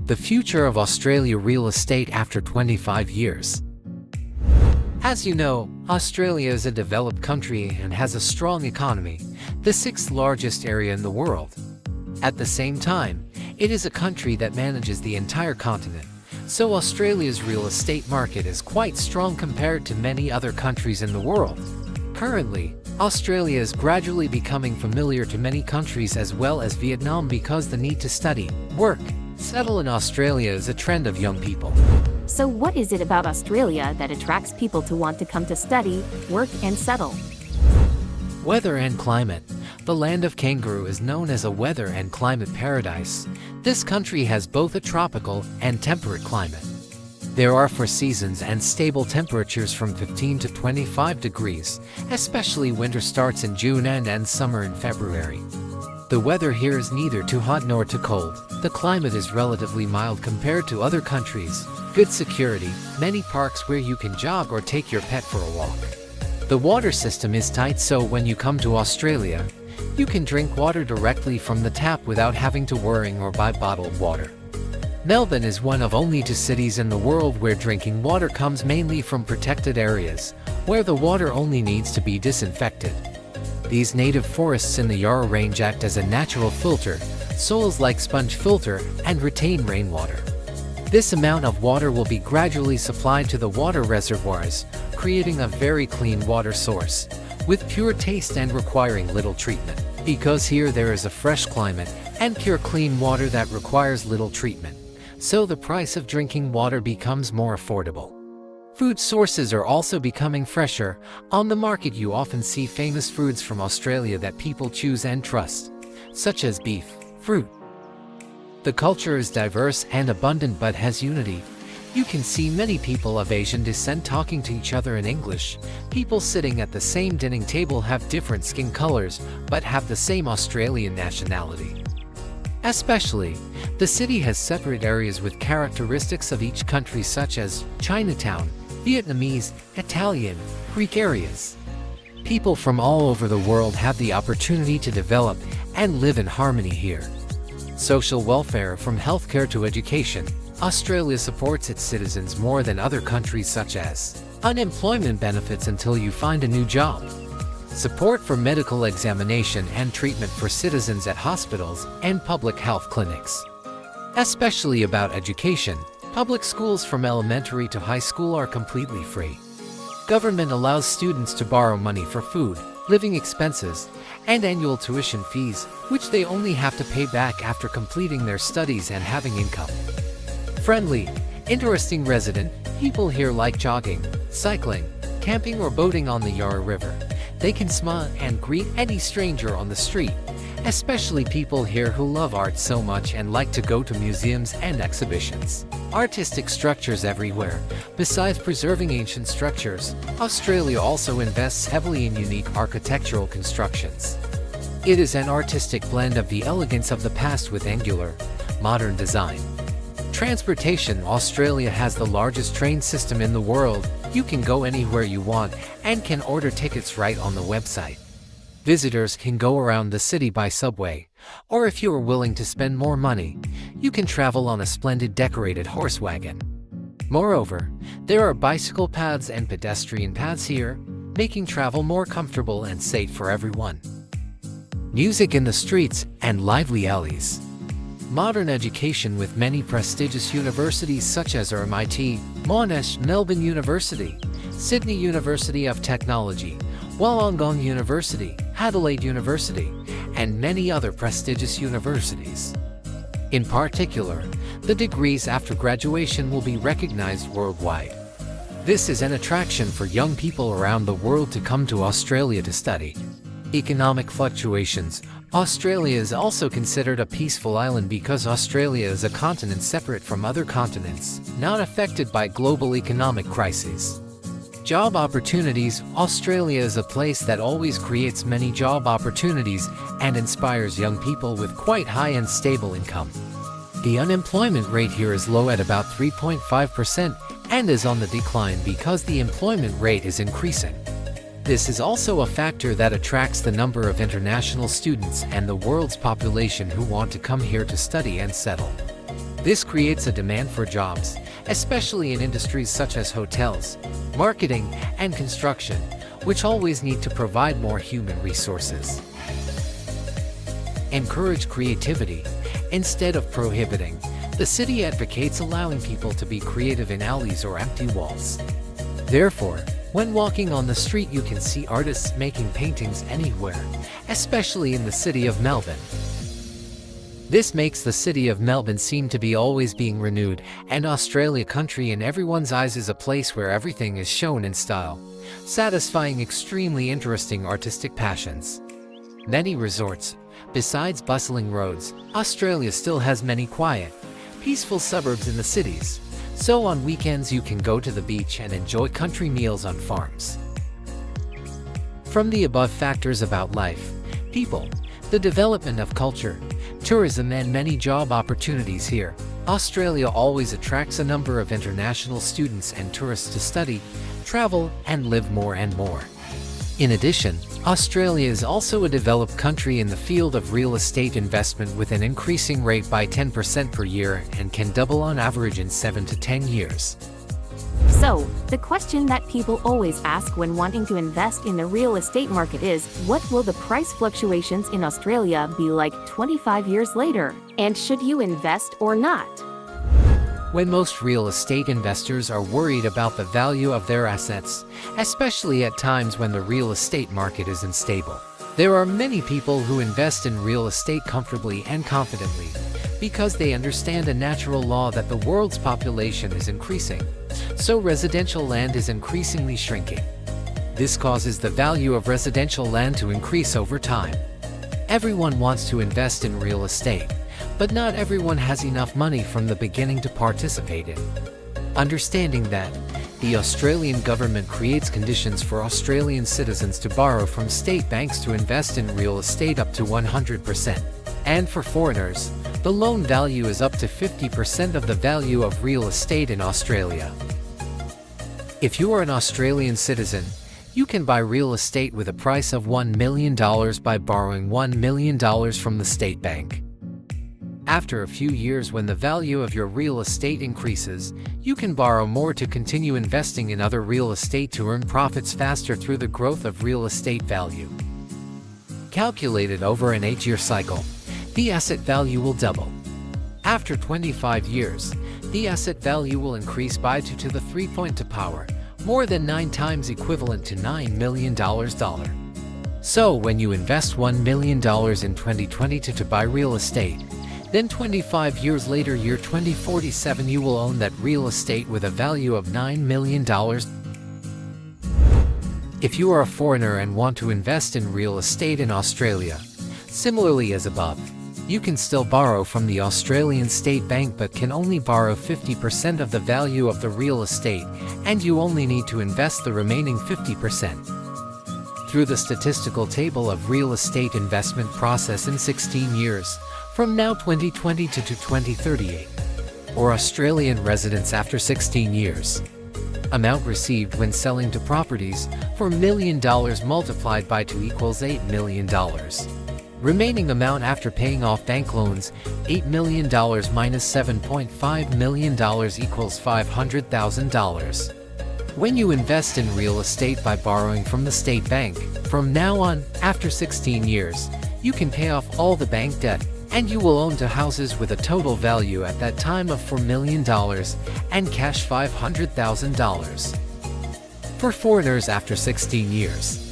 The future of Australia real estate after 25 years. As you know, Australia is a developed country and has a strong economy, the sixth largest area in the world. At the same time, it is a country that manages the entire continent, so Australia's real estate market is quite strong compared to many other countries in the world. Currently, Australia is gradually becoming familiar to many countries as well as Vietnam because the need to study, work, settle in Australia is a trend of young people. So what is it about Australia that attracts people to want to come to study, work and settle? Weather and climate. The land of kangaroo is known as a weather and climate paradise. This country has both a tropical and temperate climate. There are 4 seasons and stable temperatures from 15 to 25 degrees, especially winter starts in June and ends summer in February. The weather here is neither too hot nor too cold. The climate is relatively mild compared to other countries. Good security, many parks where you can jog or take your pet for a walk. The water system is tight, so when you come to Australia, you can drink water directly from the tap without having to worry or buy bottled water. Melbourne is one of only 2 cities in the world where drinking water comes mainly from protected areas, where the water only needs to be disinfected. These native forests in the Yarra Range act as a natural filter, soils like sponge filter and retain rainwater. This amount of water will be gradually supplied to the water reservoirs, creating a very clean water source, with pure taste and requiring little treatment. Because here there is a fresh climate and pure clean water that requires little treatment, so the price of drinking water becomes more affordable. Food sources are also becoming fresher. On the market you often see famous foods from Australia that people choose and trust, such as beef, fruit. The culture is diverse and abundant but has unity. You can see many people of Asian descent talking to each other in English. People sitting at the same dining table have different skin colors but have the same Australian nationality. Especially, the city has separate areas with characteristics of each country such as Chinatown, Vietnamese, Italian, Greek areas. People from all over the world have the opportunity to develop and live in harmony here. Social welfare from healthcare to education. Australia supports its citizens more than other countries such as unemployment benefits until you find a new job, support for medical examination and treatment for citizens at hospitals and public health clinics. Especially about education, public schools from elementary to high school are completely free. Government allows students to borrow money for food, living expenses, and annual tuition fees, which they only have to pay back after completing their studies and having income. Friendly, interesting resident, people here like jogging, cycling, camping or boating on the Yarra River. They can smile and greet any stranger on the street, especially people here who love art so much and like to go to museums and exhibitions. Artistic structures everywhere. Besides preserving ancient structures, Australia also invests heavily in unique architectural constructions. It is an artistic blend of the elegance of the past with angular, modern design. Transportation. Australia has the largest train system in the world. You can go anywhere you want and can order tickets right on the website. Visitors can go around the city by subway, or if you are willing to spend more money, you can travel on a splendid decorated horse wagon. Moreover, there are bicycle paths and pedestrian paths here, making travel more comfortable and safe for everyone. Music in the streets and lively alleys. Modern education with many prestigious universities such as RMIT, Monash, Melbourne University, Sydney University of Technology, Wollongong University, Adelaide University, and many other prestigious universities. In particular, the degrees after graduation will be recognized worldwide. This is an attraction for young people around the world to come to Australia to study. Economic fluctuations. Australia is also considered a peaceful island because Australia is a continent separate from other continents, not affected by global economic crises. Job opportunities. Australia is a place that always creates many job opportunities and inspires young people with quite high and stable income. The unemployment rate here is low at about 3.5% and is on the decline because the employment rate is increasing. This is also a factor that attracts the number of international students and the world's population who want to come here to study and settle. This creates a demand for jobs, especially in industries such as hotels, marketing, and construction, which always need to provide more human resources. Encourage creativity. Instead of prohibiting, the city advocates allowing people to be creative in alleys or empty walls. Therefore, when walking on the street you can see artists making paintings anywhere, especially in the city of Melbourne. This makes the city of Melbourne seem to be always being renewed, and Australia country in everyone's eyes is a place where everything is shown in style, satisfying extremely interesting artistic passions. Many resorts. Besides bustling roads, Australia still has many quiet, peaceful suburbs in the cities, so on weekends you can go to the beach and enjoy country meals on farms. From the above factors about life, people, the development of culture, tourism and many job opportunities here, Australia always attracts a number of international students and tourists to study, travel, and live more and more. In addition, Australia is also a developed country in the field of real estate investment with an increasing rate by 10% per year and can double on average in 7 to 10 years. So, the question that people always ask when wanting to invest in the real estate market is, what will the price fluctuations in Australia be like 25 years later? And should you invest or not? When most real estate investors are worried about the value of their assets, especially at times when the real estate market is unstable. There are many people who invest in real estate comfortably and confidently because they understand a natural law that the world's population is increasing, so residential land is increasingly shrinking. This causes the value of residential land to increase over time. Everyone wants to invest in real estate, but not everyone has enough money from the beginning to participate in. Understanding that, the Australian government creates conditions for Australian citizens to borrow from state banks to invest in real estate up to 100%. And for foreigners, the loan value is up to 50% of the value of real estate in Australia. If you are an Australian citizen, you can buy real estate with a price of $1 million by borrowing $1 million from the state bank. After a few years, when the value of your real estate increases, you can borrow more to continue investing in other real estate to earn profits faster through the growth of real estate value. Calculated over an 8-year cycle, the asset value will double. After 25 years, the asset value will increase by 2 to the 3.2 power, more than 9 times equivalent to $9 million. So when you invest $1 million in 2022 to buy real estate, then 25 years later, year 2047, you will own that real estate with a value of $9 million. If you are a foreigner and want to invest in real estate in Australia, similarly as above, you can still borrow from the Australian State Bank but can only borrow 50% of the value of the real estate, and you only need to invest the remaining 50%. Through the statistical table of real estate investment process in 16 years, from now 2020 to 2038, or Australian residents after 16 years. Amount received when selling to properties, $4 million multiplied by 2 equals $8 million. Remaining amount after paying off bank loans, $8 million minus $7.5 million equals $500,000. When you invest in real estate by borrowing from the state bank, from now on, after 16 years, you can pay off all the bank debt, and you will own 2 houses with a total value at that time of $4 million and cash $500,000. For foreigners after 16 years.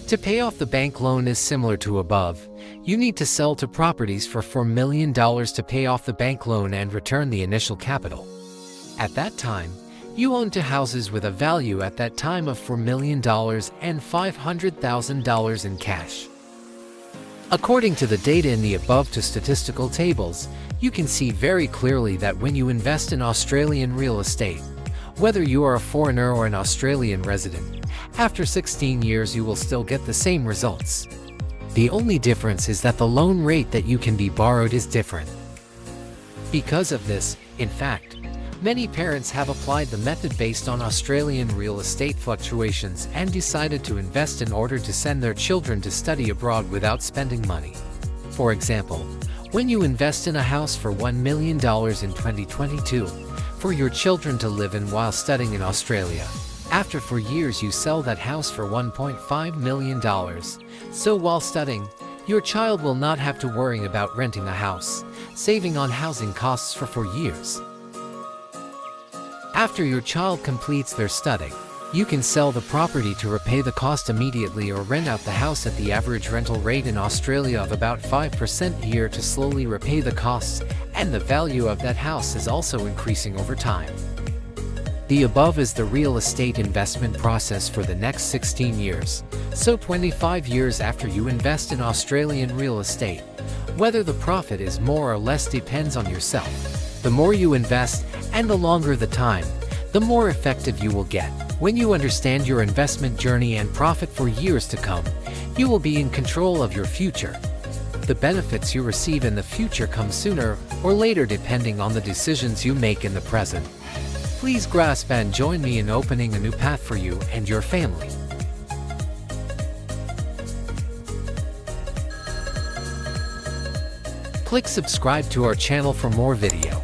To pay off the bank loan is similar to above. You need to sell 2 properties for $4 million to pay off the bank loan and return the initial capital. At that time, you own 2 houses with a value at that time of $4 million and $500,000 in cash. According to the data in the above 2 statistical tables, you can see very clearly that when you invest in Australian real estate, whether you are a foreigner or an Australian resident, after 16 years you will still get the same results. The only difference is that the loan rate that you can be borrowed is different. Because of this, in fact, many parents have applied the method based on Australian real estate fluctuations and decided to invest in order to send their children to study abroad without spending money. For example, When you invest in a house for $1 million in 2022, for your children to live in while studying in Australia, after 4 years you sell that house for $1.5 million. So while studying, your child will not have to worry about renting a house, saving on housing costs for 4 years. After your child completes their studying, you can sell the property to repay the cost immediately or rent out the house at the average rental rate in Australia of about 5% a year to slowly repay the costs, and the value of that house is also increasing over time. The above is the real estate investment process for the next 16 years, so 25 years after you invest in Australian real estate. Whether the profit is more or less depends on yourself. The more you invest and the longer the time, the more effective you will get. When you understand your investment journey and profit for years to come, you will be in control of your future. The benefits you receive in the future come sooner or later depending on the decisions you make in the present. Please grasp and join me in opening a new path for you and your family. Click subscribe to our channel for more video.